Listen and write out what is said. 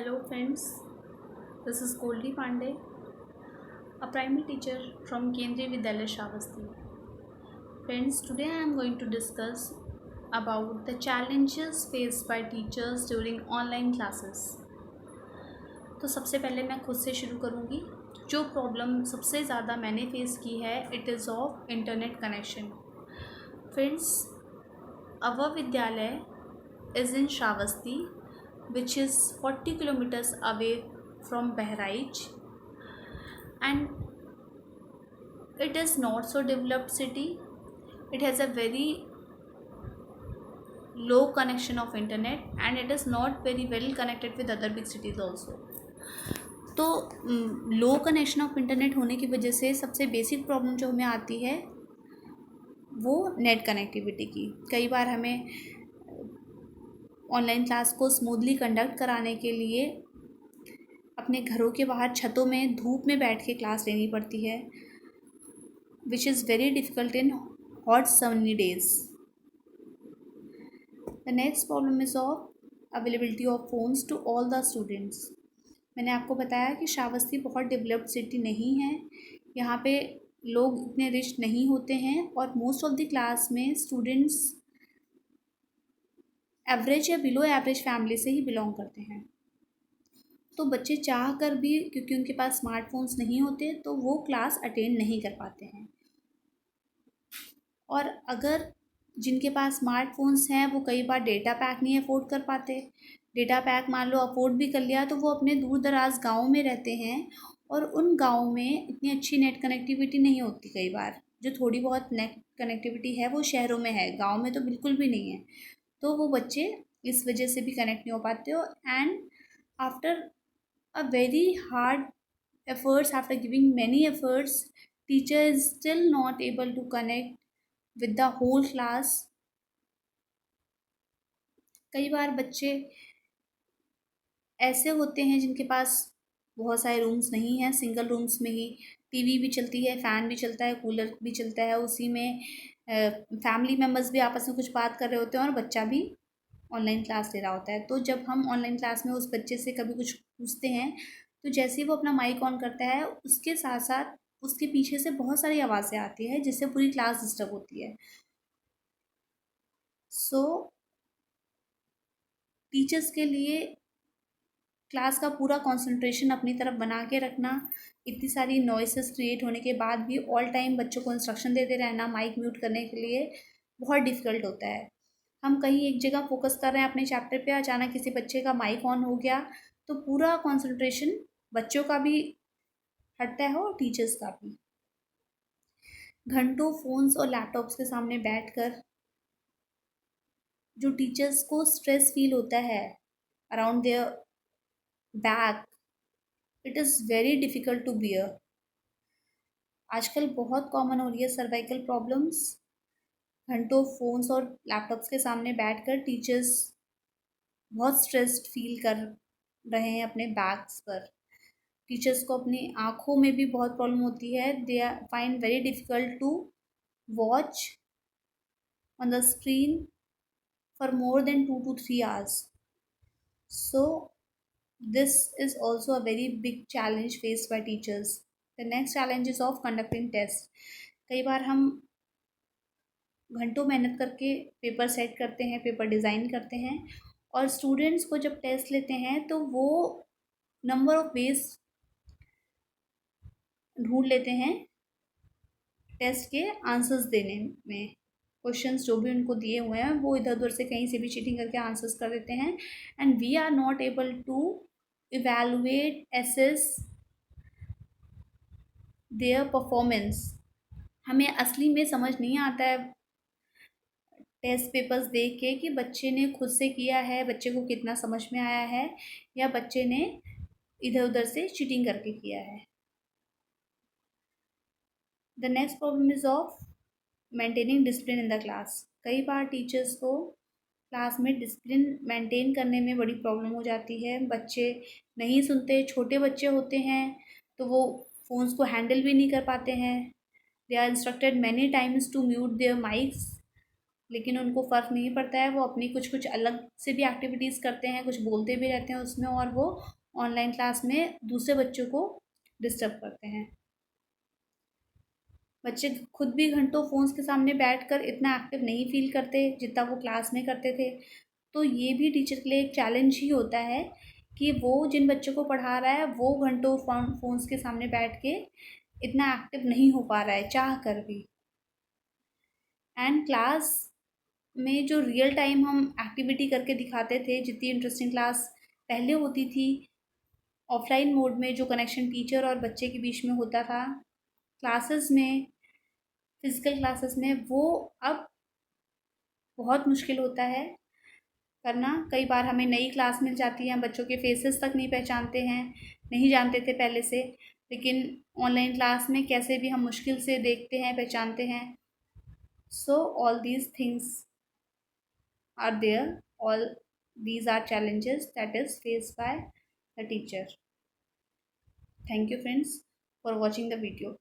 Hello friends, this is Goldie Pandey, a primary teacher from Kendriya Vidyalaya Shravasti. Friends, today I am going to discuss about the challenges faced by teachers during online classes. तो सबसे पहले मैं खुद से शुरू करूँगी। जो problem सबसे ज़्यादा मैंने फेस की है it is of internet connection. Friends, our विद्यालय is in Shravasti, which is 40 kilometers away from Bahraich, and it is not so developed city. It has a very low connection of internet and it is not very well connected with other big cities also. तो लो connection of internet होने की वजह से सबसे basic problem जो हमें आती है वो नेट कनेक्टिविटी की। कई बार हमें ऑनलाइन क्लास को स्मूथली कंडक्ट कराने के लिए अपने घरों के बाहर छतों में धूप में बैठ के क्लास लेनी पड़ती है, which is very difficult in hot sunny days. The next problem is of availability of phones to all the students. मैंने आपको बताया कि श्रावस्ती बहुत डेवलप्ड सिटी नहीं है, यहाँ पे लोग इतने रिच नहीं होते हैं और मोस्ट ऑफ द क्लास में स्टूडेंट्स एवरेज या बिलो एवरेज फैमिली से ही बिलोंग करते हैं। तो बच्चे चाह कर भी, क्योंकि उनके पास स्मार्टफोन्स नहीं होते, तो वो क्लास अटेंड नहीं कर पाते हैं। और अगर जिनके पास स्मार्टफोन्स हैं वो कई बार डेटा पैक नहीं अफोर्ड कर पाते। डेटा पैक मान लो अफोर्ड भी कर लिया तो वो अपने दूर दराज गाँव में रहते हैं और उन गाँव में इतनी अच्छी नेट कनेक्टिविटी नहीं होती। कई बार जो थोड़ी बहुत नेट कनेक्टिविटी है वो शहरों में है, गाँव में तो बिल्कुल भी नहीं है। तो वो बच्चे इस वजह से भी कनेक्ट नहीं हो पाते हो। And after a very hard efforts, after giving many efforts, teacher is still not able to connect with the whole class. कई बार बच्चे ऐसे होते हैं जिनके पास बहुत सारे रूम्स नहीं हैं, सिंगल रूम्स में ही टीवी भी चलती है, फ़ैन भी चलता है, कूलर भी चलता है, उसी में फैमिली मेम्बर्स भी आपस में कुछ बात कर रहे होते हैं और बच्चा भी ऑनलाइन क्लास ले रहा होता है। तो जब हम ऑनलाइन क्लास में उस बच्चे से कभी कुछ पूछते हैं तो जैसे ही वो अपना माइक ऑन करता है उसके साथ साथ उसके पीछे से बहुत सारी आवाज़ें आती है जिससे पूरी क्लास डिस्टर्ब होती है। सो टीचर्स के लिए क्लास का पूरा कंसंट्रेशन अपनी तरफ बना के रखना, इतनी सारी नॉइसेस क्रिएट होने के बाद भी ऑल टाइम बच्चों को इंस्ट्रक्शन देते रहना माइक म्यूट करने के लिए बहुत डिफ़िकल्ट होता है। हम कहीं एक जगह फोकस कर रहे हैं अपने चैप्टर पे, अचानक किसी बच्चे का माइक ऑन हो गया तो पूरा कंसंट्रेशन बच्चों का भी हटता है और टीचर्स का भी। घंटों फ़ोन्स और लैपटॉप्स के सामने बैठकर जो टीचर्स को स्ट्रेस फील होता है around their back, it is very difficult to bear. आजकल बहुत कॉमन हो रही है सर्वाइकल प्रॉब्लम्स। घंटों फ़ोन्स और लैपटॉप्स के सामने बैठकर टीचर्स बहुत स्ट्रेस्ड फील कर रहे हैं अपने बैक्स पर। टीचर्स को अपनी आँखों में भी बहुत प्रॉब्लम होती है। They are find very difficult to watch on the screen for more than 2 to 3 hours. So this is also a very big challenge faced by teachers. The next challenge is of conducting test. कई बार हम घंटों मेहनत करके paper set करते हैं, paper design करते हैं और स्टूडेंट्स को जब टेस्ट लेते हैं तो वो नंबर ऑफ़ वेज ढूंढ लेते हैं टेस्ट के आंसर्स देने में। क्वेश्चंस जो भी उनको दिए हुए हैं वो इधर उधर से कहीं से भी चीटिंग करके आंसर्स कर देते हैं and we are not able to evaluate assess their performance. हमें असली में समझ नहीं आता है टेस्ट पेपर्स देख के कि बच्चे ने खुद से किया है, बच्चे को कितना समझ में आया है या बच्चे ने इधर उधर से चीटिंग करके किया है। The next problem is of maintaining discipline in the class. कई बार टीचर्स को क्लास में डिसिप्लिन मेंटेन करने में बड़ी प्रॉब्लम हो जाती है। बच्चे नहीं सुनते, छोटे बच्चे होते हैं तो वो फ़ोन्स को हैंडल भी नहीं कर पाते हैं। They are instructed many times to mute their mics, लेकिन उनको फ़र्क नहीं पड़ता है। वो अपनी कुछ कुछ अलग से भी एक्टिविटीज़ करते हैं, कुछ बोलते भी रहते हैं उसमें और वो ऑनलाइन क्लास में दूसरे बच्चों को डिस्टर्ब करते हैं। बच्चे खुद भी घंटों फ़ोन्स के सामने बैठकर इतना एक्टिव नहीं फ़ील करते जितना वो क्लास में करते थे। तो ये भी टीचर के लिए एक चैलेंज ही होता है कि वो जिन बच्चों को पढ़ा रहा है वो घंटों फ़ोन्स के सामने बैठ के इतना एक्टिव नहीं हो पा रहा है चाह कर भी। एंड क्लास में जो रियल टाइम हम एक्टिविटी करके दिखाते थे, जितनी इंटरेस्टिंग क्लास पहले होती थी, ऑफलाइन मोड में जो कनेक्शन टीचर और बच्चे के बीच में होता था क्लासेस में, फिजिकल क्लासेस में, वो अब बहुत मुश्किल होता है करना। कई बार हमें नई क्लास मिल जाती है, बच्चों के फेसेस तक नहीं पहचानते हैं, नहीं जानते थे पहले से, लेकिन ऑनलाइन क्लास में कैसे भी हम मुश्किल से देखते हैं, पहचानते हैं। So all these things are there. All these are challenges that is faced by the teacher. Thank you friends for watching the video.